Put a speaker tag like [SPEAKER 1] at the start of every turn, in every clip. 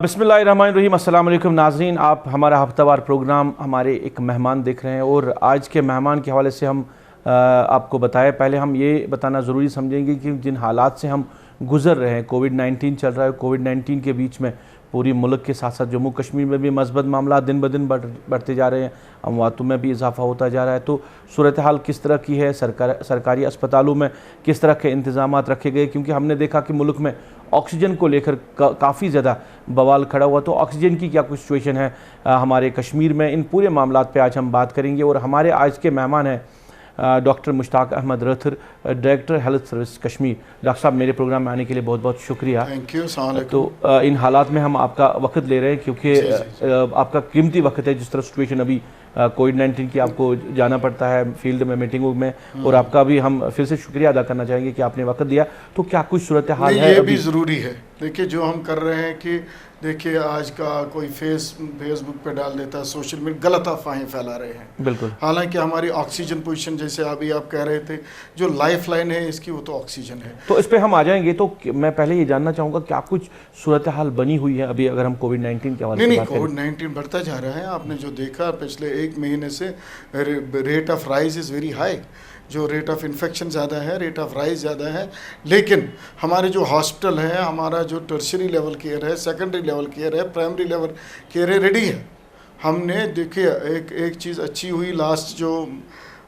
[SPEAKER 1] बिस्मिल्लाहिर्रहमानिर्रहीम। अस्सलाम वालेकुम नाज़रीन, आप हमारा हफ्तावार प्रोग्राम हमारे एक मेहमान देख रहे हैं और आज के मेहमान के हवाले से हम आपको बताएं। पहले हम ये बताना ज़रूरी समझेंगे कि जिन हालात से हम गुज़र रहे हैं, कोविड-19 चल रहा है। कोविड-19 के बीच में पूरी मुल्क के साथ साथ जम्मू कश्मीर में भी मस्बत मामला दिन ब दिन बढ़ते जा रहे हैं, अमवातों में भी इजाफा होता जा रहा है। तो सूरत हाल किस तरह की है, सरकारी अस्पतालों में किस तरह के इंतज़ाम रखे गए, क्योंकि हमने देखा कि मुल्क में ऑक्सीजन को लेकर काफ़ी ज़्यादा बवाल खड़ा हुआ। तो ऑक्सीजन की क्या कुछ सिचुएशन है हमारे कश्मीर में, इन पूरे मामलात पे आज हम बात करेंगे। और हमारे आज के मेहमान हैं doctor Mushtaq Ahmad Rather, director health service Kashmir. Doctor साहब, मेरे प्रोग्राम में आने के लिए बहुत बहुत शुक्रिया।
[SPEAKER 2] Thank you.
[SPEAKER 1] तो इन हालात में हम आपका वक्त ले रहे हैं क्योंकि आपका कीमती वक्त है। जिस तरह सिचुएशन अभी कोविड-19 की, आपको जाना पड़ता है फील्ड में, मीटिंगों में, और आपका भी हम फिर से शुक्रिया अदा करना चाहेंगे कि आपने वक्त दिया। तो क्या कुछ सूरत हाल है?
[SPEAKER 2] ये भी ज़रूरी है। देखिए, जो हम कर रहे हैं कि देखिए आज का कोई फेसबुक पे डाल देता है, सोशल मीडिया गलत अफवाहें फैला रहे हैं।
[SPEAKER 1] बिल्कुल।
[SPEAKER 2] हालांकि हमारी ऑक्सीजन पोजीशन, जैसे अभी आप कह रहे थे, जो लाइफ लाइन है इसकी, वो तो ऑक्सीजन है।
[SPEAKER 1] तो इस पे हम आ जाएंगे। तो मैं पहले ये जानना चाहूँगा क्या कुछ सूरत हाल बनी हुई है अभी, अगर हम कोविड-19 के हवाले से
[SPEAKER 2] नहीं,
[SPEAKER 1] बात करें।
[SPEAKER 2] कोविड-19 बढ़ता जा रहा है। आपने जो देखा पिछले एक महीने से, rate of rise is very high. जो रेट ऑफ इन्फेक्शन ज़्यादा है, रेट ऑफ राइज ज़्यादा है, लेकिन हमारे जो हॉस्पिटल है, हमारा जो टर्शरी लेवल केयर है, सेकेंडरी लेवल केयर है, प्राइमरी लेवल केयर है, रेडी है। हमने देखिए एक चीज़ अच्छी हुई, लास्ट जो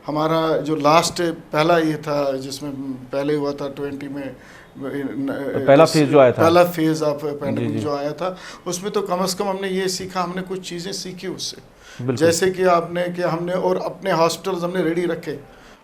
[SPEAKER 2] हमारा जो लास्ट पहला ये था, जिसमें पहले हुआ था 20 में
[SPEAKER 1] पहला फेज जो आया था,
[SPEAKER 2] पहला फेज ऑफ पैंडेमिक जो आया था, उसमें तो कम से कम हमने ये सीखा, हमने कुछ चीज़ें सीखी उससे। जैसे कि हमने और अपने हॉस्पिटल्स हमने रेडी रखे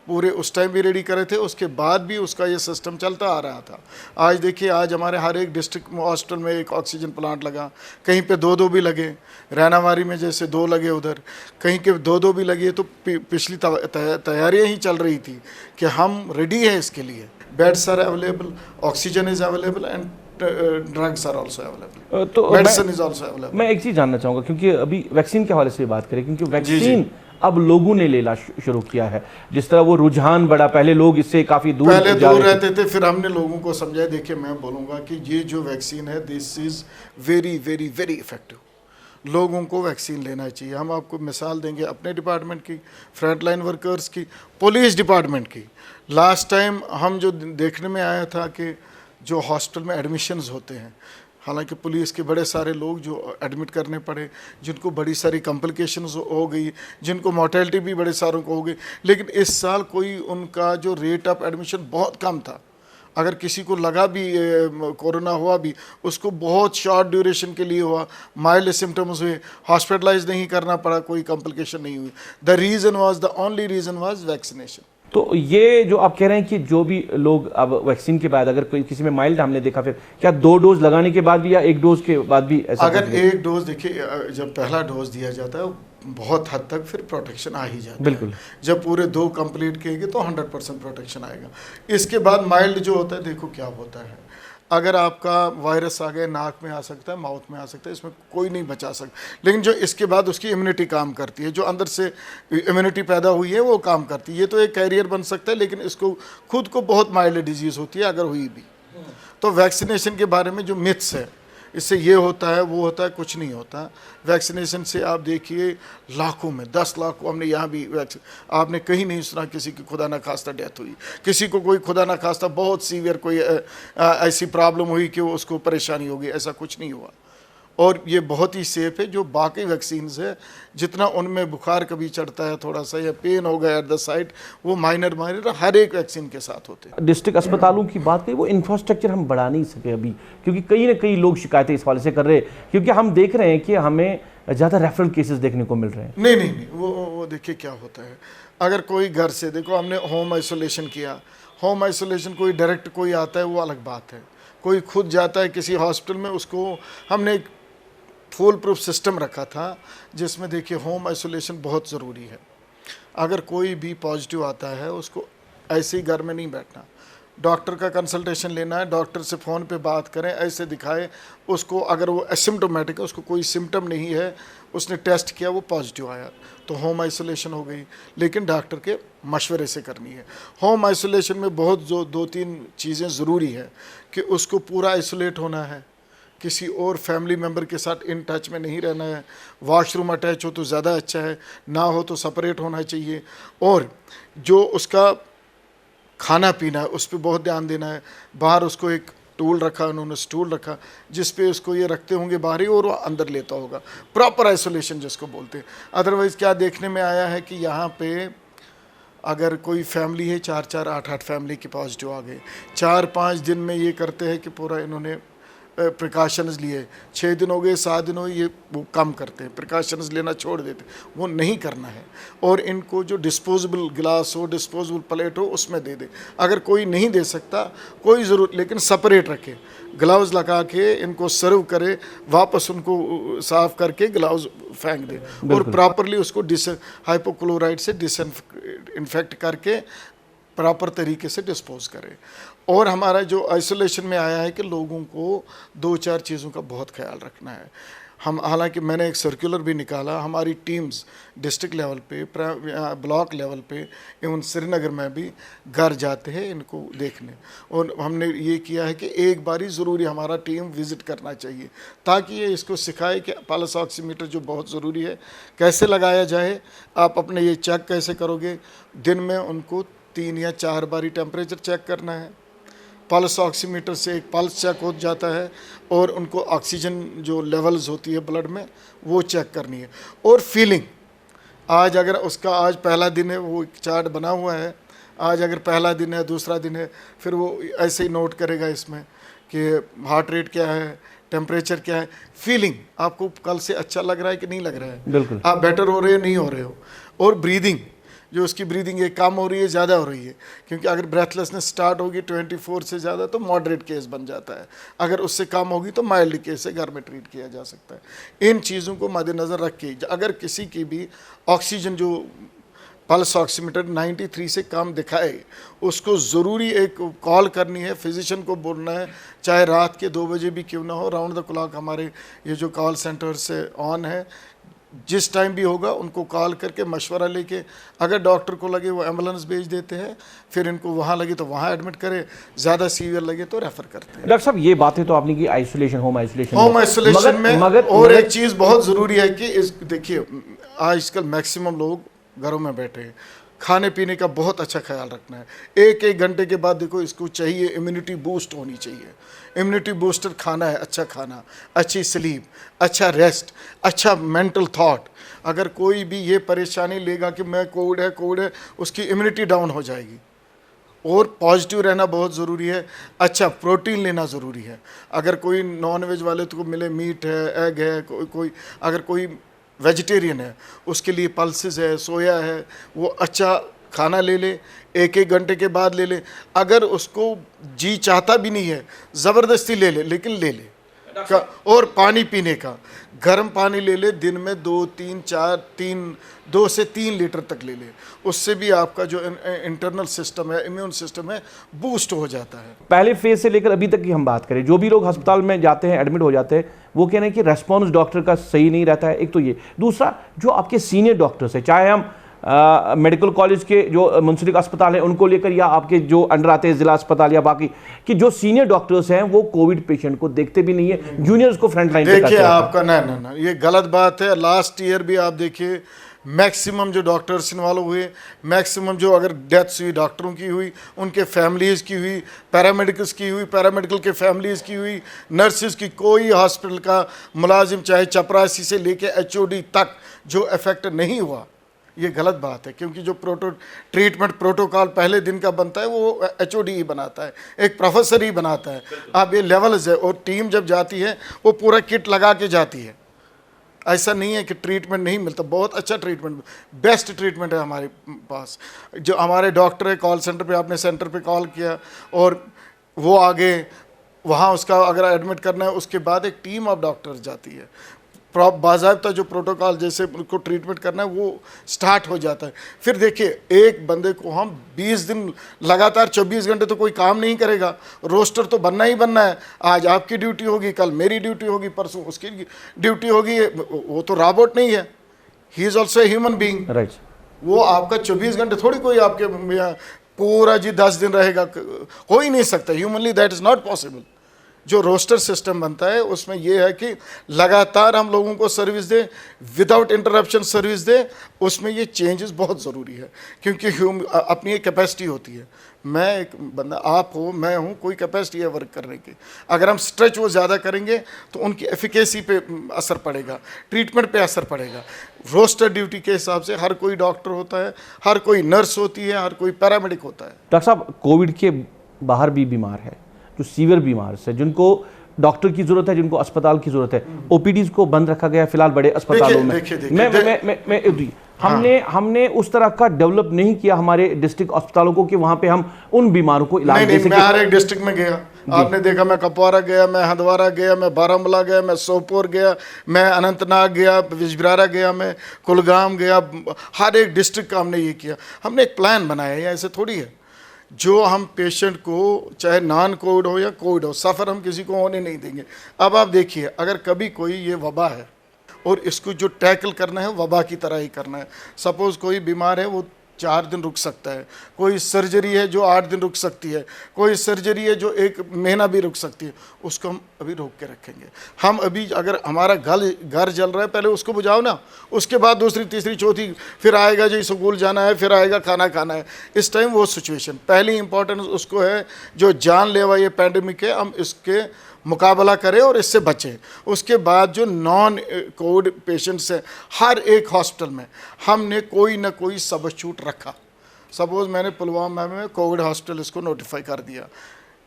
[SPEAKER 2] पूरे, उस टाइम भी रेडी करे थे, उसके बाद भी उसका ये सिस्टम चलता आ रहा था। आज देखिए, आज हमारे हर एक डिस्ट्रिक्ट हॉस्पिटल में एक ऑक्सीजन प्लांट लगा, कहीं पे दो भी लगे, रैनावारी में जैसे 2 लगे, उधर कहीं के 2 भी लगे। तो पिछली तैयारियां ही चल रही थी कि हम रेडी हैं इसके लिए। Beds are available, oxygen is available and drugs are also available,
[SPEAKER 1] तो
[SPEAKER 2] मेडिसिन इज आल्सो अवेलेबल।
[SPEAKER 1] मैं एक चीज़ जानना चाहूँगा, क्योंकि अभी वैक्सीन के हवाले से बात करें, क्योंकि वैक्सीन अब लोगों ने लेना शुरू किया है। जिस तरह वो रुझान बढ़ा, पहले लोग इससे काफ़ी दूर
[SPEAKER 2] रहते थे, फिर हमने लोगों को समझाया। देखिए, मैं बोलूँगा कि ये जो वैक्सीन है, this is very very very effective. लोगों को वैक्सीन लेना चाहिए। हम आपको मिसाल देंगे अपने डिपार्टमेंट की, फ्रंट लाइन वर्कर्स की, पुलिस डिपार्टमेंट की। लास्ट टाइम हम जो देखने में आया था कि जो हॉस्पिटल में एडमिशन्स होते हैं, हालांकि पुलिस के बड़े सारे लोग जो एडमिट करने पड़े, जिनको बड़ी सारी कॉम्प्लिकेशंस हो गई, जिनको मोर्टेलिटी भी बड़े सारों को हो गई, लेकिन इस साल कोई उनका जो रेट ऑफ एडमिशन बहुत कम था। अगर किसी को लगा भी कोरोना हुआ भी, उसको बहुत शॉर्ट ड्यूरेशन के लिए हुआ, माइल्ड सिम्टम्स हुए, हॉस्पिटलाइज नहीं करना पड़ा, कोई कॉम्प्लिकेशन नहीं हुई। The only reason was vaccination.
[SPEAKER 1] तो ये जो आप कह रहे हैं कि जो भी लोग अब वैक्सीन के बाद, अगर कोई किसी में माइल्ड, हमने देखा, फिर क्या 2 डोज लगाने के बाद भी या 1 डोज के बाद भी ऐसा?
[SPEAKER 2] अगर 1 डोज, देखिए जब पहला डोज दिया जाता है, बहुत हद तक फिर प्रोटेक्शन आ ही जाता है।
[SPEAKER 1] बिल्कुल।
[SPEAKER 2] जब पूरे 2 कंप्लीट किएंगे तो 100% प्रोटेक्शन आएगा। इसके बाद माइल्ड जो होता है, देखो क्या होता है, अगर आपका वायरस आ गया, नाक में आ सकता है, माउथ में आ सकता है, इसमें कोई नहीं बचा सकता। लेकिन जो इसके बाद उसकी इम्यूनिटी काम करती है, जो अंदर से इम्यूनिटी पैदा हुई है वो काम करती है। ये तो एक कैरियर बन सकता है, लेकिन इसको खुद को बहुत माइल्ड डिजीज़ होती है अगर हुई भी। तो वैक्सीनेशन के बारे में जो मिथ्स है, इससे ये होता है वो होता है, कुछ नहीं होता। वैक्सीनेशन से आप देखिए लाखों में 10 लाख को हमने यहाँ भी आपने कहीं नहीं सुना किसी की खुदा ना खास्ता डेथ हुई, किसी को कोई खुदा ना खास्ता बहुत सीवियर कोई ऐसी प्रॉब्लम हुई कि उसको परेशानी होगी, ऐसा कुछ नहीं हुआ। और ये बहुत ही सेफ है। जो बाकी वैक्सीन्स है, जितना उनमें बुखार कभी चढ़ता है थोड़ा सा, या पेन हो गया एट द साइड, वो माइनर हर एक वैक्सीन के साथ होते हैं।
[SPEAKER 1] डिस्ट्रिक्ट अस्पतालों की बात करें, वो इंफ्रास्ट्रक्चर हम बढ़ा नहीं सके अभी, क्योंकि कहीं ना कहीं लोग शिकायतें इस वाले से कर रहे हैं, क्योंकि हम देख रहे हैं कि हमें ज़्यादा रेफरल केसेस देखने को मिल रहे हैं।
[SPEAKER 2] नहीं, वो देखिए क्या होता है। अगर कोई घर से, देखो हमने होम आइसोलेशन किया, होम आइसोलेशन कोई डायरेक्ट कोई आता है वो अलग बात है, कोई खुद जाता है किसी हॉस्पिटल में, उसको हमने एक फुल प्रूफ सिस्टम रखा था, जिसमें देखिए होम आइसोलेशन बहुत ज़रूरी है। अगर कोई भी पॉजिटिव आता है, उसको ऐसे ही घर में नहीं बैठना, डॉक्टर का कंसल्टेशन लेना है, डॉक्टर से फ़ोन पे बात करें, ऐसे दिखाए उसको। अगर वो एसिम्टोमेटिक है, उसको कोई सिम्टम नहीं है, उसने टेस्ट किया, वो पॉजिटिव आया, तो होम आइसोलेशन हो गई, लेकिन डॉक्टर के मशवरे से करनी है। होम आइसोलेशन में बहुत जो 2-3 चीज़ें ज़रूरी है कि उसको पूरा आइसोलेट होना है, किसी और फैमिली मेम्बर के साथ इन टच में नहीं रहना है, वॉशरूम अटैच हो तो ज़्यादा अच्छा है, ना हो तो सेपरेट होना चाहिए, और जो उसका खाना पीना है उस पर बहुत ध्यान देना है। बाहर उसको एक टूल रखा, उन्होंने स्टूल रखा जिस पे उसको ये रखते होंगे बाहर ही, और वो अंदर लेता होगा, प्रॉपर आइसोलेशन जिसको बोलते हैं। अदरवाइज़ क्या देखने में आया है कि यहाँ पे अगर कोई फैमिली है, 4-4, 8-8 फैमिली के पॉजिटिव आ गए, 4-5 दिन में ये करते हैं कि पूरा इन्होंने प्रिकॉशंस लिए, 6 दिन हो गए, 7 दिन हो गए, ये वो कम करते हैं, प्रिकॉशंस लेना छोड़ देते, वो नहीं करना है। और इनको जो डिस्पोजेबल गिलास हो, डिस्पोजेबल प्लेट हो, उसमें दे दे। अगर कोई नहीं दे सकता कोई ज़रूरत, लेकिन सेपरेट रखे, ग्लव्स लगा के इनको सर्व करे, वापस उनको साफ़ करके ग्लव्स फेंक दे, और प्रॉपरली उसको हाइपोक्लोराइड से डिसइंफेक्ट करके प्रॉपर तरीके से डिस्पोज करें। और हमारा जो आइसोलेशन में आया है कि लोगों को 2-4 चीज़ों का बहुत ख्याल रखना है। हम, हालांकि मैंने एक सर्कुलर भी निकाला, हमारी टीम्स डिस्ट्रिक्ट लेवल पे, ब्लॉक लेवल पे, एवं श्रीनगर में भी घर जाते हैं इनको देखने, और हमने ये किया है कि एक बारी ज़रूरी हमारा टीम विज़िट करना चाहिए, ताकि ये इसको सिखाए कि पल्स ऑक्सीमीटर जो बहुत ज़रूरी है कैसे लगाया जाए, आप अपने ये चेक कैसे करोगे। दिन में उनको 3 या 4 बारी टेम्परेचर चेक करना है, पल्स ऑक्सीमीटर से एक पल्स चेक हो जाता है, और उनको ऑक्सीजन जो लेवल्स होती है ब्लड में वो चेक करनी है। और फीलिंग, आज अगर उसका आज पहला दिन है, वो एक चार्ट बना हुआ है, आज अगर पहला दिन है, दूसरा दिन है, फिर वो ऐसे ही नोट करेगा इसमें कि हार्ट रेट क्या है, टेम्परेचर क्या है, फीलिंग आपको कल से अच्छा लग रहा है कि नहीं लग रहा है,
[SPEAKER 1] बिल्कुल
[SPEAKER 2] आप बेटर हो रहे हो नहीं हो रहे हो। और ब्रीदिंग, जो उसकी ब्रीदिंग है कम हो रही है ज़्यादा हो रही है, क्योंकि अगर ब्रेथलेसनेस स्टार्ट होगी 24 से ज़्यादा तो मॉडरेट केस बन जाता है, अगर उससे कम होगी तो माइल्ड केस से घर में ट्रीट किया जा सकता है। इन चीज़ों को मद्देनज़र रख के अगर किसी की भी ऑक्सीजन जो पल्स ऑक्सीमीटर 93 से कम दिखाए, उसको ज़रूरी एक कॉल करनी है, फिजिशियन को बोलना है, चाहे रात के 2 बजे भी क्यों ना हो, राउंड द क्लॉक हमारे ये जो कॉल सेंटर से ऑन है, जिस टाइम भी होगा उनको कॉल करके मशवरा लेके, अगर डॉक्टर को लगे वो एम्बुलेंस भेज देते हैं, फिर इनको वहाँ लगे तो वहाँ एडमिट करें, ज़्यादा सीवियर लगे तो रेफ़र करते हैं।
[SPEAKER 1] डॉक्टर साहब, ये बातें तो आपने की आइसोलेशन, होम
[SPEAKER 2] आइसोलेशन में, और एक चीज़ बहुत ज़रूरी है कि देखिए आजकल मैक्सिमम लोग घरों में बैठे हैं, खाने पीने का बहुत अच्छा ख्याल रखना है। 1-1 घंटे के बाद देखो इसको चाहिए, इम्यूनिटी बूस्ट होनी चाहिए, इम्यूनिटी बूस्टर खाना है, अच्छा खाना, अच्छी स्लीप, अच्छा रेस्ट, अच्छा मेंटल थॉट। अगर कोई भी ये परेशानी लेगा कि मैं कोविड है, उसकी इम्यूनिटी डाउन हो जाएगी। और पॉजिटिव रहना बहुत ज़रूरी है, अच्छा प्रोटीन लेना ज़रूरी है। अगर कोई नॉन वेज वाले तो मिले, मीट है, एग है, कोई अगर कोई वेजिटेरियन है उसके लिए पल्सेस है, सोया है, वो अच्छा खाना ले ले, 1-1 घंटे के बाद ले ले। अगर उसको जी चाहता भी नहीं है ज़बरदस्ती ले ले, लेकिन ले ले। और पानी पीने का, गर्म पानी ले ले, दिन में 2 से 3 लीटर तक ले ले, उससे भी आपका जो इंटरनल सिस्टम है, इम्यून सिस्टम है, बूस्ट हो जाता है।
[SPEAKER 1] पहले फेज से लेकर अभी तक की हम बात करें, जो भी लोग अस्पताल में जाते हैं, एडमिट हो जाते हैं, वो कह रहे हैं कि रेस्पॉन्स डॉक्टर का सही नहीं रहता है। एक तो ये, दूसरा जो आपके सीनियर डॉक्टर्स हैं, चाहे हम मेडिकल कॉलेज के जो मुंसलिक अस्पताल है उनको लेकर, या आपके जो अंडर आते हैं जिला अस्पताल या बाकी, कि जो सीनियर डॉक्टर्स हैं वो कोविड पेशेंट को देखते भी नहीं है, जूनियर्स को फ्रंट लाइन पे
[SPEAKER 2] देखिए आपका ना ये गलत बात है। लास्ट ईयर भी आप देखिए मैक्सिमम जो डॉक्टर्स इन्वॉल्व हुए, मैक्सिमम जो अगर डेथ्स हुई डॉक्टरों की हुई, उनके फैमिलीज़ की हुई, पैरामेडिकल्स की हुई, पैरामेडिकल के फैमिलीज़ की हुई, नर्सिस की, कोई हॉस्पिटल का मुलाजिम चाहे चपरासी से लेके HOD तक जो इफेक्ट नहीं हुआ, ये गलत बात है। क्योंकि जो ट्रीटमेंट प्रोटोकॉल पहले दिन का बनता है वो HOD ही बनाता है, एक प्रोफेसर ही बनाता है। अब ये लेवल्स है, और टीम जब जाती है वो पूरा किट लगा के जाती है। ऐसा नहीं है कि ट्रीटमेंट नहीं मिलता, बहुत अच्छा ट्रीटमेंट, बेस्ट ट्रीटमेंट है हमारे पास। जो हमारे डॉक्टर है कॉल सेंटर पे, आपने सेंटर पे कॉल किया और वो आगे वहाँ उसका अगर एडमिट करना है, उसके बाद एक टीम ऑफ डॉक्टर्स जाती है, बाज़ाब्ता जो प्रोटोकॉल जैसे उनको ट्रीटमेंट करना है वो स्टार्ट हो जाता है। फिर देखिए एक बंदे को हम 20 दिन लगातार 24 घंटे तो कोई काम नहीं करेगा, रोस्टर तो बनना ही बनना है। आज आपकी ड्यूटी होगी, कल मेरी ड्यूटी होगी, परसों उसकी ड्यूटी होगी। वो तो रोबोट नहीं है, he is also a human being, right. वो आपका 24 घंटे थोड़ी कोई आपके पूरा जी 10 दिन रहेगा, हो ही नहीं सकता, humanly that is not possible. जो रोस्टर सिस्टम बनता है उसमें ये है कि लगातार हम लोगों को सर्विस दें, विदाउट इंटरप्शन सर्विस दें। उसमें ये चेंजेस बहुत ज़रूरी है, क्योंकि अपनी एक कैपेसिटी होती है। मैं एक बंदा, आप हो, मैं हूँ, कोई कैपेसिटी है वर्क करने की। अगर हम स्ट्रेच वो ज़्यादा करेंगे तो उनकी एफिकेसी पे असर पड़ेगा, ट्रीटमेंट पे असर पड़ेगा। रोस्टर ड्यूटी के हिसाब से हर कोई डॉक्टर होता है, हर कोई नर्स होती है, हर कोई पैरामेडिक होता है।
[SPEAKER 1] डॉक्टर साहब, कोविड के बाहर भी बीमार है, जो सीवियर बीमार है, जिनको डॉक्टर की जरूरत है, जिनको अस्पताल की जरूरत है, ओपीडीज को बंद रखा गया फिलहाल बड़े अस्पतालों में। हमने उस तरह का डेवलप नहीं किया हमारे डिस्ट्रिक्ट अस्पतालों को कि वहां पे हम उन बीमारों को इलाज दे सकें।
[SPEAKER 2] मैं हर एक डिस्ट्रिक्ट में गया, आपने देखा, मैं कपवारा गया, मैं हंदवारा गया, मैं बारामूला गया, मैं सोपोर गया, मैं अनंतनाग गया, बिजबिहारा गया, मैं कुलगाम गया। हर एक डिस्ट्रिक्ट का हमने ये किया। हमने एक प्लान बनाया है, ऐसे थोड़ी है। जो हम पेशेंट को, चाहे नॉन कोविड हो या कोविड हो, सफ़र हम किसी को होने नहीं देंगे। अब आप देखिए, अगर कभी कोई ये वबा है और इसको जो टैकल करना है वबा की तरह ही करना है। सपोज़ कोई बीमार है, वो 4 दिन रुक सकता है, कोई सर्जरी है जो 8 दिन रुक सकती है, कोई सर्जरी है जो 1 महीना भी रुक सकती है, उसको हम अभी रोक के रखेंगे। हम अभी, अगर हमारा घर जल रहा है, पहले उसको बुझाओ ना, उसके बाद दूसरी तीसरी चौथी, फिर आएगा जी स्कूल जाना है, फिर आएगा खाना खाना है। इस टाइम वो सिचुएशन, पहली इंपॉर्टेंस उसको है जो जानलेवा ये पैंडेमिक है, हम इसके मुकाबला करें और इससे बचें। उसके बाद जो नॉन कोविड पेशेंट्स हैं, हर एक हॉस्पिटल में हमने कोई ना कोई सबस्टिट्यूट रखा। सपोज़ मैंने पुलवामा में कोविड हॉस्पिटल इसको नोटिफाई कर दिया।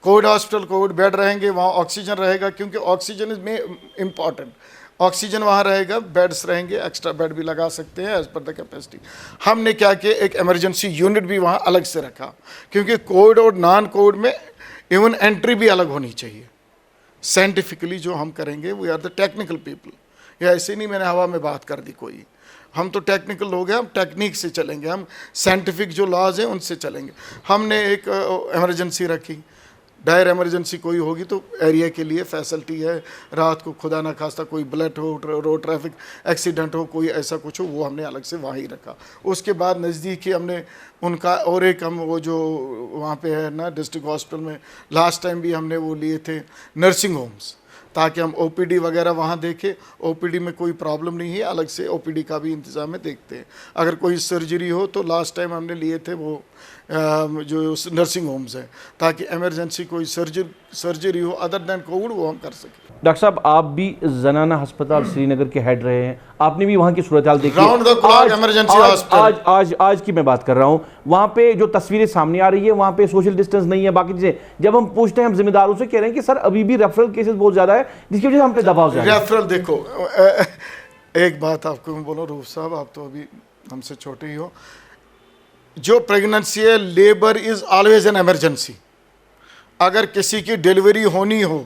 [SPEAKER 2] कोविड हॉस्पिटल, कोविड बेड रहेंगे, वहाँ ऑक्सीजन रहेगा, क्योंकि ऑक्सीजन इज इम्पॉर्टेंट। ऑक्सीजन वहाँ रहेगा, बेड्स रहेंगे, एक्स्ट्रा बेड भी लगा सकते हैं एज पर द कैपेसिटी। हमने क्या किया, एक इमरजेंसी यूनिट भी वहाँ अलग से रखा, क्योंकि कोविड और नॉन कोविड में इवन एंट्री भी अलग होनी चाहिए। साइंटिफिकली जो हम करेंगे, we are the technical people. या ऐसे नहीं मैंने हवा में बात कर दी कोई, हम तो टेक्निकल लोग हैं, हम टेक्निक से चलेंगे, हम साइंटिफिक जो लॉज हैं उनसे चलेंगे। हमने एक इमरजेंसी रखी, डायर इमरजेंसी कोई होगी तो एरिया के लिए फैसिलिटी है। रात को खुदा ना खास्ता कोई ब्लड हो, रोड ट्रैफिक एक्सीडेंट हो, कोई ऐसा कुछ हो, वो हमने अलग से वहाँ ही रखा। उसके बाद नज़दीक ही हमने उनका, और एक हम वो जो वहाँ पे है ना डिस्ट्रिक्ट हॉस्पिटल में, लास्ट टाइम भी हमने वो लिए थे नर्सिंग होम्स, ताकि हम ओपीडी वगैरह वहाँ देखें। ओपीडी में कोई प्रॉब्लम नहीं है, अलग से ओपीडी का भी इंतज़ाम है, देखते हैं। अगर कोई सर्जरी हो तो लास्ट टाइम हमने लिए थे वो जो नर्सिंग होम्स हैं, ताकि इमरजेंसी कोई सर्जरी हो अदर दैन कोविड, वो हम कर सकें।
[SPEAKER 1] डॉक्टर साहब, आप भी जनाना अस्पताल श्रीनगर के हेड रहे हैं, आपने भी वहाँ की सूरत हाल देखी।
[SPEAKER 2] Round the clock emergency hospital.
[SPEAKER 1] आज की मैं बात कर रहा हूँ, वहाँ पे जो तस्वीरें सामने आ रही है, वहाँ पे सोशल डिस्टेंस नहीं है, बाकी चीजें। जब हम पूछते हैं, हम जिम्मेदारों से कह रहे हैं कि सर अभी भी रेफरल केसेस बहुत ज्यादा है, जिसकी वजह से हम पे दबाव ज्यादा है।
[SPEAKER 2] रेफरल देखो, एक बात आपको मैं बोलूँ रूफ साहब, आप तो अभी हमसे छोटे ही हो। जो प्रेगनेंसी है, labour is always an emergency. अगर किसी की डिलीवरी होनी हो,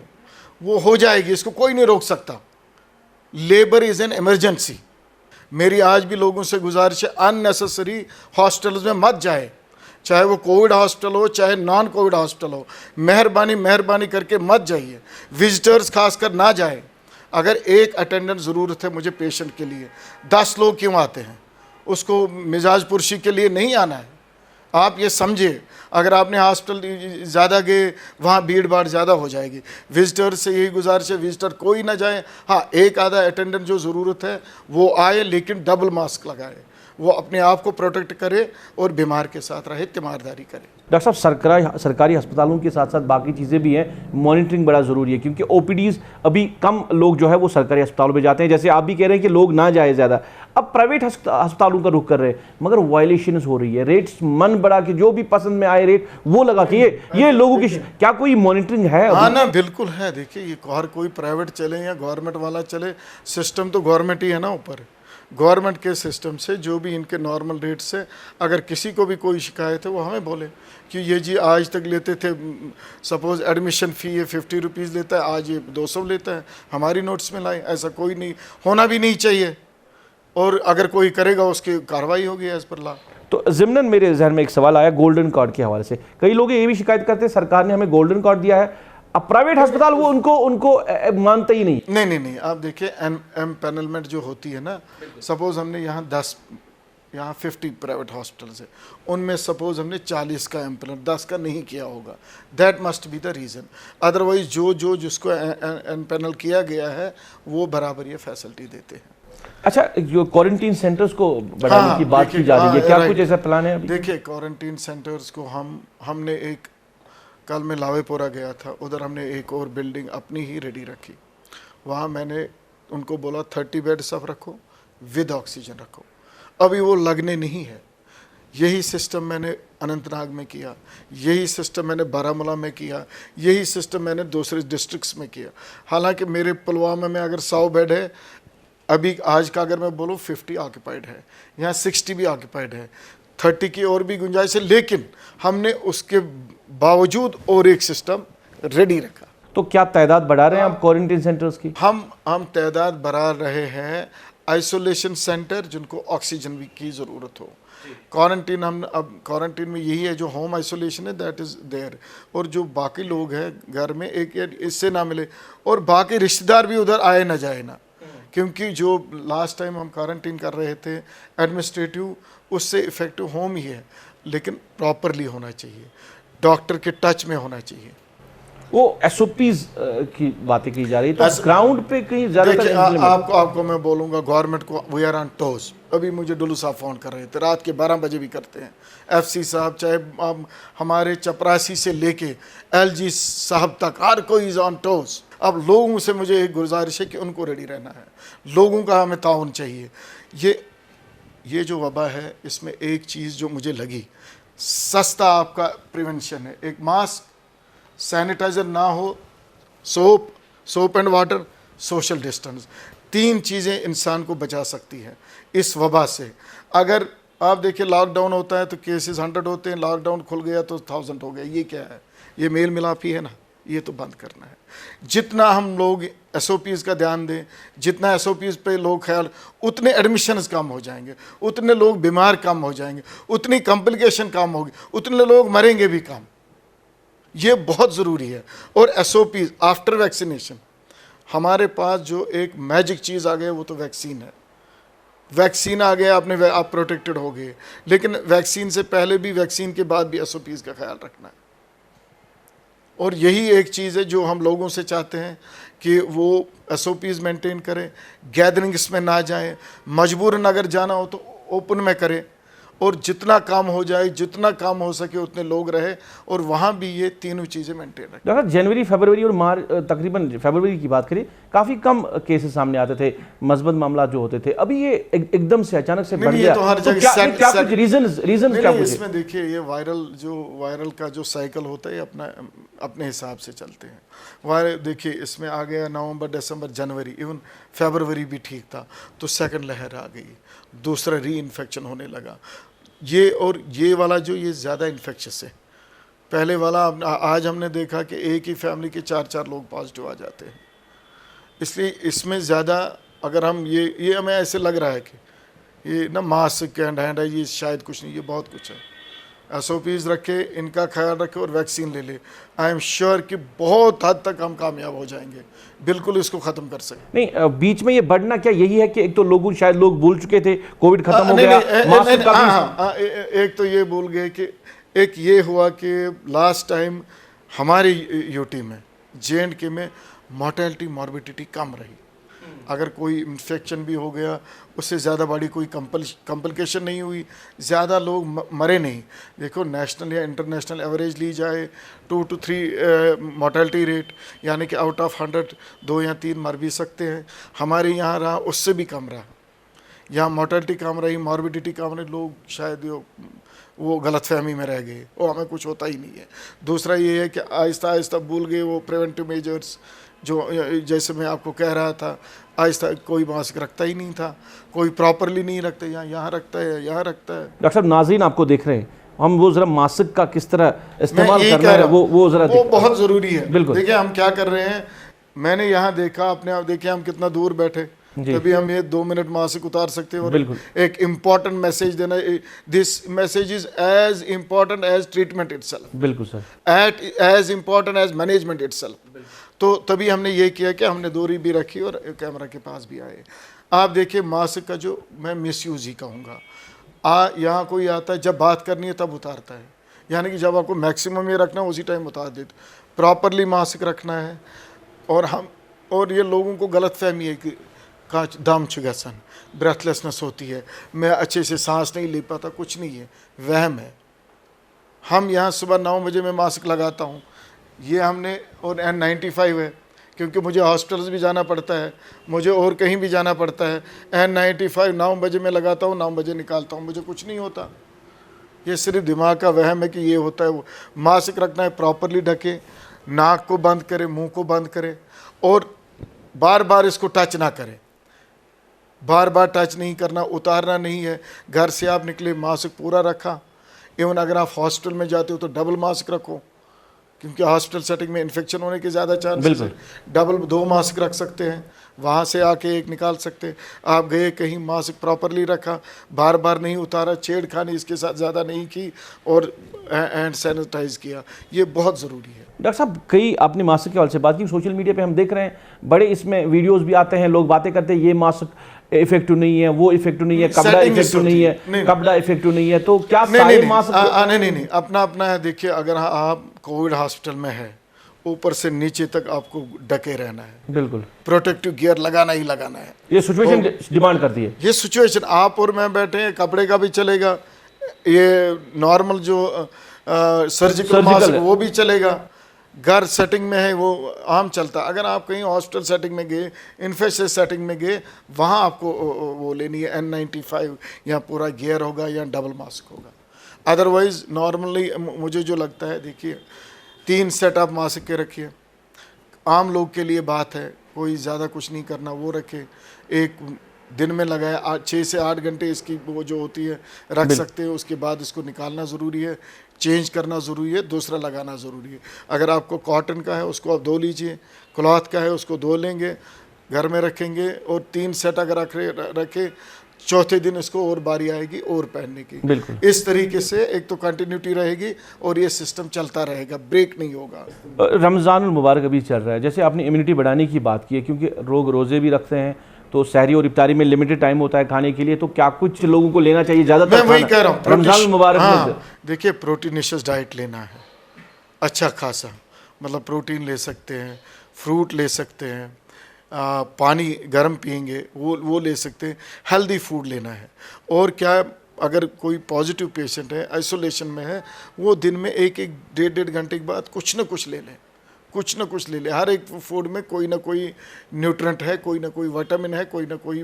[SPEAKER 2] वो हो जाएगी, इसको कोई नहीं रोक सकता। Labour is an emergency. मेरी आज भी लोगों से गुजारिश है, अननेसेसरी हॉस्पिटल्स में मत जाए, चाहे वो कोविड हॉस्पिटल हो, चाहे नॉन कोविड हॉस्पिटल हो। मेहरबानी करके मत जाइए। विजिटर्स खासकर ना जाए। अगर एक अटेंडेंट ज़रूरत है मुझे पेशेंट के लिए, 10 लोग क्यों आते हैं? उसको मिजाज पुरशी के लिए नहीं आना है। आप ये समझिए, अगर आपने हॉस्पिटल ज़्यादा गए, वहाँ भीड़ भाड़ ज़्यादा हो जाएगी। विजिटर से यही गुजारिश है, विजिटर कोई ना जाए। हाँ, एक आधा अटेंडेंट जो ज़रूरत है वो आए, लेकिन डबल मास्क लगाए, वो अपने आप को प्रोटेक्ट करे और बीमार के साथ रहे, तीमारदारी करे।
[SPEAKER 1] डॉक्टर साहब, सरकारी अस्पतालों के साथ साथ बाकी चीज़ें भी हैं, मॉनिटरिंग बड़ा ज़रूरी है, क्योंकि ओपीडीज़ अभी कम लोग जो है वो सरकारी अस्पतालों में जाते हैं। जैसे आप भी कह रहे हैं कि लोग ना जाए ज़्यादा, अब प्राइवेट अस्पतालों का रुख कर रहे हैं, मगर वायलेशंस हो रही है। रेट्स मन बढ़ा के जो भी पसंद में आए रेट वो लगा के ये लोगों की, क्या कोई मॉनिटरिंग है?
[SPEAKER 2] हाँ ना, बिल्कुल है। देखिए, ये हर कोई प्राइवेट चले या गवर्नमेंट वाला चले, सिस्टम तो गवर्नमेंट ही है ना ऊपर। गवर्नमेंट के सिस्टम से जो भी इनके नॉर्मल रेट से, अगर किसी को भी कोई शिकायत है वो हमें बोले कि ये जी आज तक लेते थे, सपोज़ एडमिशन फ़ी ये 50 रुपीज़ लेता है, आज ये 200 लेता है, हमारी नोट्स में लाए। ऐसा कोई नहीं होना भी नहीं चाहिए, और अगर कोई करेगा उसकी कार्रवाई होगी एज पर लॉ।
[SPEAKER 1] तो ज़िम्नन मेरे जहन में एक सवाल आया गोल्डन कार्ड के हवाले से। कई लोग ये भी शिकायत करते हैं सरकार ने हमें गोल्डन कार्ड दिया है, अब प्राइवेट अस्पताल वो उनको मानते ही नहीं।
[SPEAKER 2] नहीं, आप देखिए, एम पैनलमेंट जो होती है ना, सपोज हमने यहाँ 10 यहाँ 50 प्राइवेट हॉस्पिटल्स है, उनमें सपोज हमने 40 का इम्प्लीमेंट 10 का नहीं किया होगा, that must be the reason. Otherwise जो जिसको एम्पैनल किया गया है वो बराबर ये फैसिलिटी देते हैं।
[SPEAKER 1] अच्छा, जो क्वारंटीन सेंटर्स को बढ़ाने की बात की जा रही है, क्या कुछ ऐसा प्लान है?
[SPEAKER 2] देखिए क्वारंटीन सेंटर्स को हमने एक, कल मैं लावेपुरा गया था, उधर हमने एक और बिल्डिंग अपनी ही रेडी रखी। वहाँ मैंने उनको बोला 30 बेड सब रखो, विद ऑक्सीजन रखो। अभी वो लगने नहीं है। यही सिस्टम मैंने अनंतनाग में किया, यही सिस्टम मैंने बारामूला में किया, यही सिस्टम मैंने दूसरे डिस्ट्रिक्ट्स में किया। हालांकि मेरे पुलवामा में अगर 100 बेड है, अभी आज का अगर मैं बोलूँ 50 ऑक्यूपाइड है, यहाँ 60 भी ऑक्यूपाइड है, 30 की और भी गुंजाइश है, लेकिन हमने उसके बावजूद और एक सिस्टम रेडी रखा।
[SPEAKER 1] तो क्या तादाद बढ़ा रहे हैं आप क्वारंटीन सेंटर्स की?
[SPEAKER 2] हम तादाद बढ़ा रहे हैं। आइसोलेशन सेंटर जिनको ऑक्सीजन की ज़रूरत हो, क्वारंटीन हम अब क्वारंटीन में यही है, जो होम आइसोलेशन है दैट इज़ देयर, और जो बाकी लोग हैं घर में एक इससे ना मिले, और बाकी रिश्तेदार भी उधर आए ना जाए ना, क्योंकि जो लास्ट टाइम हम क्वारंटीन कर रहे थे एडमिनिस्ट्रेटिव, उससे इफेक्टिव होम ही है, लेकिन प्रॉपरली होना चाहिए, डॉक्टर के टच में होना चाहिए।
[SPEAKER 1] वो SOPs की बातें की जा रही है, तो ग्राउंड पे कहीं ज़्यादातर
[SPEAKER 2] आपको मैं बोलूँगा गवर्नमेंट को वी आर ऑन टोज। अभी मुझे डुल्लू साहब फ़ोन कर रहे थे, रात के 12 बजे भी करते हैं, FC साहब, चाहे हमारे चपरासी से लेके LG साहब तक, हर कोई इज़ ऑन टोज। अब लोगों से मुझे एक गुजारिश है कि उनको रेडी रहना है, लोगों का हमें ताउन चाहिए। ये जो वबा है, इसमें एक चीज़ जो मुझे लगी, सस्ता आपका प्रिवेंशन है। एक मास्क, सैनिटाइज़र ना हो, soap and water, social distance, 3 चीज़ें इंसान को बचा सकती हैं इस वबा से। अगर आप देखिए लॉकडाउन होता है तो केसेस 100 होते हैं, लॉकडाउन खुल गया तो 1000 हो गया। ये क्या है? ये मेल मिलाप ही है ना, ये तो बंद करना है। जितना हम लोग SOPs का ध्यान दें, जितना SOPs पे लोग ख्याल, उतने एडमिशन्स कम हो जाएंगे, उतने लोग बीमार कम हो जाएंगे, उतनी कॉम्प्लिकेशन कम होगी, उतने लोग मरेंगे भी कम। ये बहुत ज़रूरी है। और SOPs आफ्टर वैक्सीनेशन, हमारे पास जो एक मैजिक चीज़ आ गई वो तो वैक्सीन है। वैक्सीन आ गया, आप प्रोटेक्टेड हो गए, लेकिन वैक्सीन से पहले भी, वैक्सीन के बाद भी SOPs का ख्याल रखना है। और यही एक चीज़ है जो हम लोगों से चाहते हैं कि वो SOPs मेंटेन करें, गैदरिंग्स में ना जाएं, मजबूरन अगर जाना हो तो ओपन में करें, और जितना काम हो जाए, जितना काम हो सके उतने लोग रहे, और वहाँ भी ये तीनों चीज़ें मेंटेन रखें।
[SPEAKER 1] डॉक्टर, जनवरी, फरवरी और मार्च, तकरीबन फरवरी की बात करें, काफ़ी कम केसेस सामने आते थे, मस्बत मामला जो होते थे, अभी ये एकदम से अचानक से बढ़ गया।
[SPEAKER 2] तो हर जगह
[SPEAKER 1] क्या कुछ रीजंस क्या कुछ?
[SPEAKER 2] इसमें देखिए, ये वायरल का जो साइकिल होता है, अपने हिसाब से चलते हैं। वायरल देखिए, इसमें आ गया नवंबर, दिसंबर, जनवरी, इवन फरवरी भी ठीक था, तो सेकंड लहर आ गई, दूसरा री इन्फेक्शन होने लगा। ये वाला जो ये ज़्यादा इन्फेक्शस है। पहले वाला आज हमने देखा कि एक ही फैमिली के 4 लोग पॉजिटिव आ जाते हैं। इसलिए इसमें ज़्यादा अगर हम ये हमें ऐसे लग रहा है कि ये ना मास्क एंड हैंड है, ये शायद कुछ नहीं, ये बहुत कुछ है। SOPs रखे, इनका ख्याल रखे और वैक्सीन ले ले। आई एम श्योर कि बहुत हद तक हम कामयाब हो जाएंगे, बिल्कुल इसको ख़त्म कर सकते।
[SPEAKER 1] नहीं, बीच में ये बढ़ना क्या यही है कि एक तो शायद लोग भूल चुके थे, कोविड खत्म हो गया,
[SPEAKER 2] एक तो ये भूल गए कि एक ये हुआ कि लास्ट टाइम हमारे UT में, J&K में मोर्टेलिटी मॉर्बिडिटी कम रही। अगर कोई इन्फेक्शन भी हो गया, उससे ज़्यादा बड़ी कोई कॉम्प्लिकेशन नहीं हुई, ज़्यादा लोग मरे नहीं। देखो, नेशनल या इंटरनेशनल एवरेज ली जाए 2 to 3 मोर्टेलिटी रेट, यानी कि आउट ऑफ 100 2 या 3 मर भी सकते हैं। हमारे यहाँ रहा, उससे भी कम रहा। यहाँ मोर्टेलिटी कम रही, मॉर्बिडिटी कम रही, लोग शायद वो गलतफहमी में रह गए, वो हमें कुछ होता ही नहीं है। दूसरा ये है कि आहिस्ता आहिस्ता भूल गए वो प्रिवेंटिव मेजर्स, जो जैसे मैं आपको कह रहा था, आहिस्ता कोई मास्क रखता ही नहीं था, कोई प्रॉपरली नहीं रखता, यहाँ रखता है, यहाँ रखता है।
[SPEAKER 1] डॉक्टर साहब, नाज़रीन आपको देख रहे हैं, हम वो ज़रा मास्क का किस तरह इस्तेमाल करना है वो ज़रा,
[SPEAKER 2] वो बहुत ज़रूरी है।
[SPEAKER 1] बिल्कुल।
[SPEAKER 2] देखिए हम क्या कर रहे हैं, मैंने यहाँ देखा, अपने आप देखिए हम कितना दूर बैठे, तभी हम ये 2 मिनट मास्क उतार सकते हैं। और एक इम्पॉर्टेंट मैसेज देना, this message is as important as treatment itself.
[SPEAKER 1] बिल्कुल sir,
[SPEAKER 2] as important as management itself. तो तभी हमने ये किया कि हमने दूरी भी रखी और कैमरा के पास भी आए। आप देखिए, मास्क का जो मैं मिसयूज़ ही कहूँगा, यहाँ कोई आता है जब बात करनी है तब उतारता है, यानी कि जब आपको मैक्सिमम ये रखना है उसी टाइम उतार देते। प्रॉपरली मास्क रखना है। और ये लोगों को गलत फहमी है कि दम गसन, ब्रेथलेसनेस होती है, मैं अच्छे से सांस नहीं ले पाता, कुछ नहीं है, वहम है। हम यहाँ सुबह 9 बजे मैं मास्क लगाता हूँ, ये हमने, और N95 है क्योंकि मुझे हॉस्पिटल्स भी जाना पड़ता है, मुझे और कहीं भी जाना पड़ता है। N95 9 बजे मैं लगाता हूँ, 9 बजे निकालता हूँ, मुझे कुछ नहीं होता। ये सिर्फ दिमाग का वहम है कि ये होता है। वो मास्क रखना है, प्रॉपरली ढके, नाक को बंद करे, मुंह को बंद करे, और बार बार इसको टच ना करें, बार बार टच नहीं करना, उतारना नहीं है। घर से आप निकले मास्क पूरा रखा। इवन अगर आप हॉस्पिटल में जाते हो तो डबल मास्क रखो, क्योंकि हॉस्पिटल सेटिंग में इन्फेक्शन होने के ज़्यादा चांसेस है। डबल 2 मास्क रख सकते हैं, वहाँ से आके एक निकाल सकते हैं। आप गए कहीं, मास्क प्रॉपरली रखा, बार बार नहीं उतारा, छेड़खानी इसके साथ ज़्यादा नहीं की, और हैंड सैनिटाइज किया। ये बहुत ज़रूरी है।
[SPEAKER 1] डॉक्टर साहब, कई आपने मास्क के हवाले से बात की, सोशल मीडिया पे हम देख रहे हैं बड़े इसमें वीडियोस भी आते हैं, लोग बातें करते हैं ये मास्क इफेक्टिव नहीं है, वो इफेक्टिव नहीं है, कपड़ा इफेक्टिव नहीं है, कपड़ा इफेक्टिव नहीं है, तो क्या सारे मास्क?
[SPEAKER 2] नहीं, अपना अपना है। देखिए, अगर आप कोविड हॉस्पिटल में है, ऊपर से नीचे तक आपको ढके रहना है, बिल्कुल प्रोटेक्टिव गियर लगाना ही लगाना है।
[SPEAKER 1] ये सिचुएशन डिमांड करती है।
[SPEAKER 2] ये सिचुएशन, आप और मैं बैठे हैं, कपड़े का भी चलेगा, ये नॉर्मल जो सर्जिकल मास्क वो भी चलेगा। घर सेटिंग में है वो आम चलता। अगर आप कहीं हॉस्पिटल सेटिंग में गए, इन्फेक्शियस सेटिंग में गए, वहाँ आपको वो लेनी है N95, या पूरा गियर होगा या डबल मास्क होगा। अदरवाइज नॉर्मली मुझे जो लगता है, देखिए 3 सेट आप मास्क के रखिए। आम लोग के लिए बात है, कोई ज़्यादा कुछ नहीं करना, वो रखे। एक दिन में लगाया 6 से 8 घंटे इसकी वो जो होती है रख सकते हैं, उसके बाद इसको निकालना ज़रूरी है, चेंज करना ज़रूरी है, दूसरा लगाना ज़रूरी है। अगर आपको कॉटन का है उसको आप धो लीजिए, क्लॉथ का है उसको धो लेंगे, घर में रखेंगे, और 3 सेट अगर रखे, चौथे दिन इसको और बारी आएगी और पहनने की। बिल्कुल इस तरीके से एक तो कंटिन्यूटी रहेगी और ये सिस्टम चलता रहेगा, ब्रेक नहीं होगा।
[SPEAKER 1] रमज़ानुल मुबारक अभी चल रहा है, जैसे आपने इम्यूनिटी बढ़ाने की बात की है, क्योंकि लोग रोज़े भी रखते हैं, तो सहरी और इफ्तारी में लिमिटेड टाइम होता है खाने के लिए, तो क्या कुछ लोगों को लेना चाहिए ज़्यादातर?
[SPEAKER 2] मैं वही कह रहा हूँ,
[SPEAKER 1] रमज़ानुल मुबारक में
[SPEAKER 2] देखिए प्रोटीनिशियस डाइट लेना है, अच्छा खासा, मतलब प्रोटीन ले सकते हैं, फ्रूट ले सकते हैं, पानी गर्म पिएंगे वो ले सकते हैं, हेल्दी फूड लेना है। और क्या, अगर कोई पॉजिटिव पेशेंट है, आइसोलेशन में है, वो दिन में 1-1, 1.5 घंटे के बाद कुछ ना कुछ ले लें, कुछ ना कुछ ले लें। हर एक फूड में कोई ना कोई न्यूट्रेंट है, कोई ना कोई विटामिन है, कोई ना कोई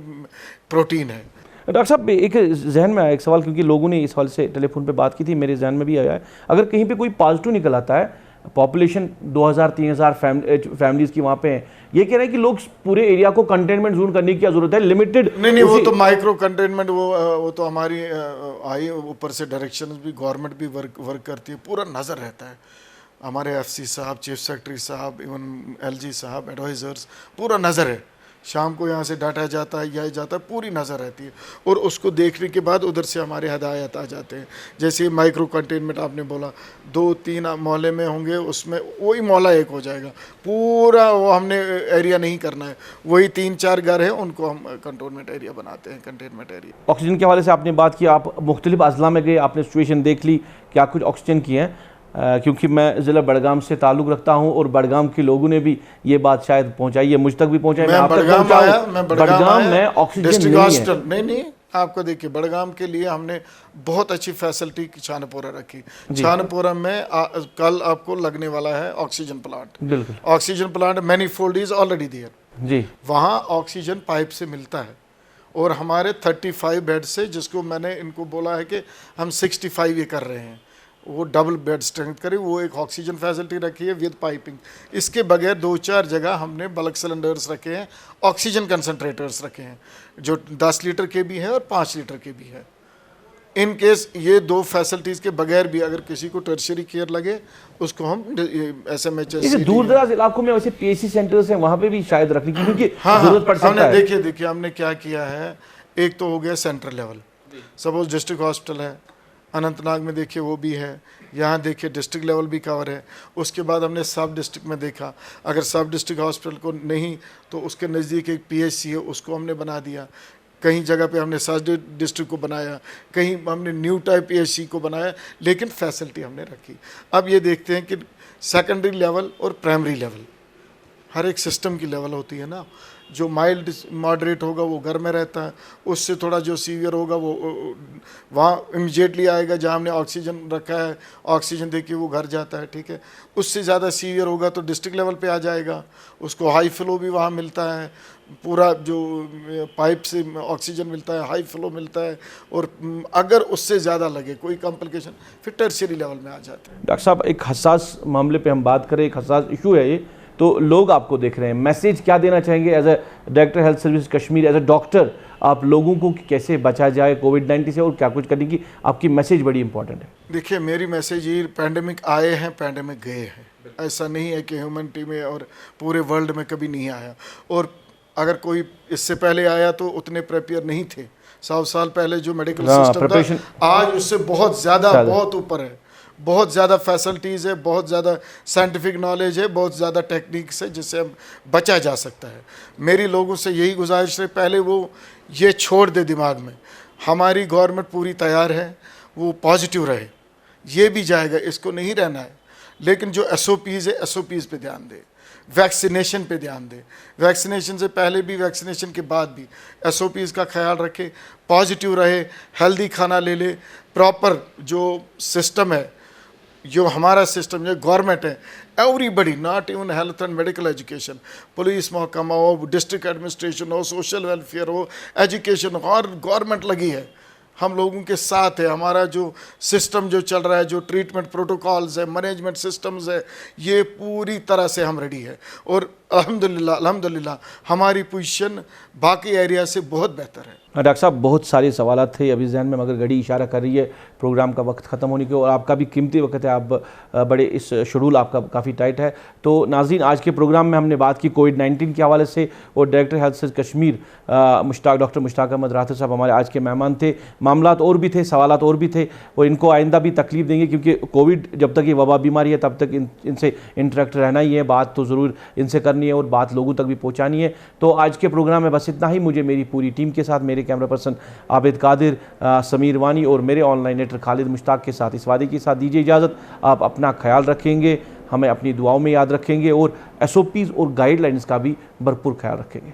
[SPEAKER 2] प्रोटीन है।
[SPEAKER 1] डॉक्टर साहब, एक जहन में आया एक सवाल, क्योंकि लोगों ने इस सवाल से टेलीफोन पे बात की थी, मेरे जहन में भी आया है, अगर कहीं पे कोई पॉजिटिव निकल आता है, पॉपुलेशन 2000-3000 फैमिलीज की वहाँ पे है, ये कह रहे हैं कि लोग पूरे एरिया को कंटेनमेंट जोन करने की क्या जरूरत है, लिमिटेड?
[SPEAKER 2] नहीं, वो तो माइक्रो कंटेनमेंट, वो तो हमारी आई ऊपर से डायरेक्शन भी, गवर्नमेंट भी वर्क करती है, पूरा नज़र रहता है। हमारे FC साहब, चीफ सेक्रेटरी साहब, इवन LG साहब, एडवाइज़र्स, पूरा नज़र है। शाम को यहाँ से डाटा जाता है, यह जाता है, पूरी नज़र रहती है, और उसको देखने के बाद उधर से हमारे हदायत आ जाते हैं। जैसे माइक्रो कंटेनमेंट आपने बोला, 2-3 मोहल्ले में होंगे, उसमें वही मोहल्ला एक हो जाएगा, पूरा वो हमने एरिया नहीं करना है, वही 3-4 घर हैं उनको हम कंटेनमेंट एरिया बनाते हैं, कंटेनमेंट एरिया।
[SPEAKER 1] ऑक्सीजन के हवाले से आपने बात की, आप मुख्तलिफ अजला में गए, आपने सिचुएशन देख ली, क्या कुछ ऑक्सीजन की है? क्योंकि मैं ज़िला बड़गाम से ताल्लुक़ रखता हूं, और बड़गाम के लोगों ने भी ये बात शायद पहुंचाई है, मुझ तक भी पहुंचाई।
[SPEAKER 2] मैं बड़गाम में
[SPEAKER 1] ऑक्सीजन
[SPEAKER 2] नहीं, आपको देखिए, बड़गाम के लिए हमने बहुत अच्छी फैसिलिटी छानपुरा रखी। छानपुरा में कल आपको लगने वाला है ऑक्सीजन प्लांट। बिल्कुल, oxygen plant manifold is already there जी। वहाँ ऑक्सीजन पाइप से मिलता है, और हमारे 35 बेड से, जिसको मैंने इनको बोला है कि हम 65 ये कर रहे हैं, वो डबल बेड स्ट्रेंथ करें, वो एक ऑक्सीजन फैसिलिटी रखी है विद पाइपिंग। इसके बगैर 2-4 जगह हमने बल्क सिलेंडर्स रखे हैं, ऑक्सीजन कंसनट्रेटर्स रखे हैं, जो 10 लीटर के भी हैं और 5 लीटर के भी है। इन केस ये 2 फैसिलिटीज़ के बगैर भी अगर किसी को टर्शियरी केयर लगे, उसको हम SMHS।
[SPEAKER 1] दूर दराज इलाकों में वैसे PHC सेंटर्स हैं, वहाँ पे भी शायद रखने की, क्योंकि जरूरत पड़ सकता है।
[SPEAKER 2] देखिए हमने क्या किया है, एक तो हो गया central level, suppose district hospital है, अनंतनाग में देखिए वो भी है, यहाँ देखिए डिस्ट्रिक्ट लेवल भी कवर है। उसके बाद हमने सब डिस्ट्रिक्ट में देखा, अगर सब डिस्ट्रिक्ट हॉस्पिटल को नहीं तो उसके नज़दीक एक PHC है, उसको हमने बना दिया। कहीं जगह पे हमने सर्च डिस्ट्रिक्ट को बनाया, कहीं हमने न्यू टाइप PHC को बनाया, लेकिन फैसिलिटी हमने रखी। अब ये देखते हैं कि सेकेंडरी लेवल और प्राइमरी लेवल, हर एक सिस्टम की लेवल होती है ना। जो माइल्ड मॉडरेट होगा वो घर में रहता है, उससे थोड़ा जो सीवियर होगा वो वहाँ इमीडिएटली आएगा जहाँ हमने ऑक्सीजन रखा है, ऑक्सीजन देके वो घर जाता है, ठीक है। उससे ज़्यादा सीवियर होगा तो डिस्ट्रिक्ट लेवल पे आ जाएगा, उसको हाई फ्लो भी वहाँ मिलता है, पूरा जो पाइप से ऑक्सीजन मिलता है, हाई फ्लो मिलता है। और अगर उससे ज़्यादा लगे कोई कॉम्प्लिकेशन, फिर टर्शियरी लेवल में आ जाता है।
[SPEAKER 1] डॉक्टर साहब, एक हसास मामले पे हम बात करें, एक हसास इशू है ये, तो लोग आपको देख रहे हैं, मैसेज क्या देना चाहेंगे as a director health service Kashmir, as a doctor, आप लोगों को कि कैसे बचा जाए कोविड-19 से और क्या कुछ करने की आपकी मैसेज बड़ी इंपॉर्टेंट है।
[SPEAKER 2] देखिए, मेरी मैसेज ये, पैंडेमिक आए हैं, पैंडेमिक गए हैं, ऐसा नहीं है कि ह्यूमैनिटी में और पूरे वर्ल्ड में कभी नहीं आया। और अगर कोई इससे पहले आया तो उतने प्रिपेयर नहीं थे। 100 साल पहले जो मेडिकल सिस्टम था आज उससे बहुत ज़्यादा, बहुत ऊपर है, बहुत ज़्यादा फैसिलिटीज़ है, बहुत ज़्यादा साइंटिफिक नॉलेज है, बहुत ज़्यादा टेक्निक्स है जिससे हम बचा जा सकता है। मेरी लोगों से यही गुजारिश है, पहले वो ये छोड़ दे दिमाग में, हमारी गवर्नमेंट पूरी तैयार है, वो पॉजिटिव रहे, ये भी जाएगा, इसको नहीं रहना है। लेकिन जो SOPs है, SOPs पे ध्यान दे, वैक्सीनेशन पे ध्यान दे, वैक्सीनेशन से पहले भी, वैक्सीनेशन के बाद भी SOPs का ख्याल रखे, पॉजिटिव रहे, हेल्दी खाना ले ले, प्रॉपर जो सिस्टम है, जो हमारा सिस्टम जो गवर्नमेंट है, everybody, not even health and medical education, police महकमा हो, डिस्ट्रिक्ट एडमिनिस्ट्रेशन हो, सोशल वेलफेयर हो, एजुकेशन हो, और गवर्नमेंट लगी है, हम लोगों के साथ है। हमारा जो सिस्टम जो चल रहा है, जो ट्रीटमेंट प्रोटोकॉल्स है, मैनेजमेंट सिस्टम्स है, ये पूरी तरह से हम रेडी है। और अल्हम्दुलिल्लाह हमारी पोजीशन बाकी एरिया से बहुत बेहतर है।
[SPEAKER 1] डॉक्टर साहब, बहुत सारे सवाल थे अभी जहन में, मगर घड़ी इशारा कर रही है प्रोग्राम का वक्त ख़त्म होने के, और आपका भी कीमती वक्त है, आप बड़े इस शेड्यूल आपका काफ़ी टाइट है। तो नाज़रीन, आज के प्रोग्राम में हमने बात की कोविड-19 के हवाले से, और director health service Kashmir doctor Mushtaq Ahmad Rather साहब हमारे आज के मेहमान थे। मामलात और भी थे, सवालात और भी थे, और इनको आइंदा भी तकलीफ देंगे, क्योंकि कोविड जब तक ये वबा बीमारी है तब तक इनसे इंटरेक्ट रहना ही है, बात तो ज़रूर इनसे करनी है और बात लोगों तक भी पहुँचानी है। तो आज के प्रोग्राम में बस इतना ही। मुझे मेरी पूरी टीम के साथ, मेरे कैमरा पर्सन आबिद कादिर, समीर वानी और मेरे ऑनलाइन एडिटर खालिद मुश्ताक के साथ इस वादे के साथ दीजिए इजाज़त। आप अपना ख्याल रखेंगे, हमें अपनी दुआओं में याद रखेंगे, और SOPs और गाइडलाइंस का भी भरपूर ख्याल रखेंगे।